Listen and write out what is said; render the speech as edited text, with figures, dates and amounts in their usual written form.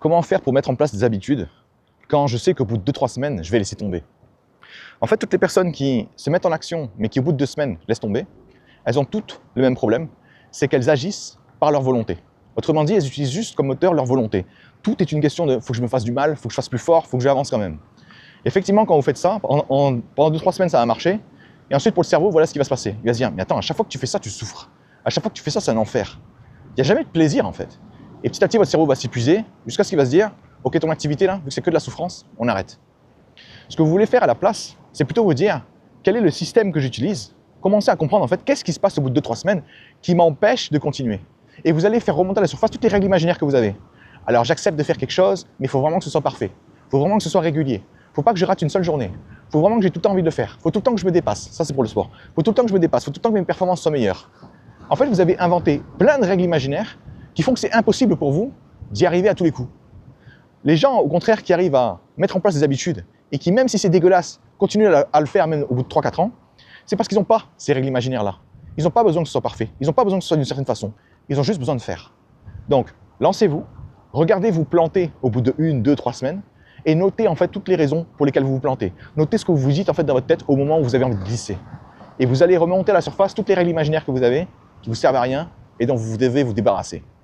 Comment faire pour mettre en place des habitudes quand je sais qu'au bout de 2-3 semaines, je vais laisser tomber? En fait, toutes les personnes qui se mettent en action, mais qui au bout de 2 semaines laissent tomber, elles ont toutes le même problème, c'est qu'elles agissent par leur volonté. Autrement dit, elles utilisent juste comme moteur leur volonté. Tout est une question de « faut que je me fasse du mal, faut que je fasse plus fort, faut que j'avance quand même ». Effectivement, quand vous faites ça, pendant 2-3 semaines, ça va marcher. Et ensuite, pour le cerveau, voilà ce qui va se passer. Il va se dire « mais attends, à chaque fois que tu fais ça, tu souffres. À chaque fois que tu fais ça, c'est un enfer. » Il n'y a jamais de plaisir en fait. Et petit à petit, votre cerveau va s'épuiser jusqu'à ce qu'il va se dire « ok, ton activité là, vu que c'est que de la souffrance, on arrête ». Ce que vous voulez faire à la place, c'est plutôt vous dire quel est le système que j'utilise, commencer à comprendre en fait qu'est-ce qui se passe au bout de 2-3 semaines qui m'empêche de continuer. Et vous allez faire remonter à la surface toutes les règles imaginaires que vous avez. Alors j'accepte de faire quelque chose, mais il faut vraiment que ce soit parfait. Il faut vraiment que ce soit régulier. Il ne faut pas que je rate une seule journée. Il faut vraiment que j'ai tout le temps envie de le faire. Il faut tout le temps que je me dépasse. Ça, c'est pour le sport. Il faut tout le temps que je me dépasse. Il faut tout le temps que mes performances soient meilleures. En fait, vous avez inventé plein de règles imaginaires qui font que c'est impossible pour vous d'y arriver à tous les coups. Les gens, au contraire, qui arrivent à mettre en place des habitudes et qui, même si c'est dégueulasse, continuent à le faire même au bout de 3-4 ans, c'est parce qu'ils n'ont pas ces règles imaginaires-là. Ils n'ont pas besoin que ce soit parfait. Ils n'ont pas besoin que ce soit d'une certaine façon. Ils ont juste besoin de faire. Donc, lancez-vous, regardez vous planter au bout de 1, 2, 3 semaines et notez en fait toutes les raisons pour lesquelles vous vous plantez. Notez ce que vous vous dites en fait dans votre tête au moment où vous avez envie de glisser. Et vous allez remonter à la surface toutes les règles imaginaires que vous avez, qui vous servent à rien et dont vous devez vous débarrasser.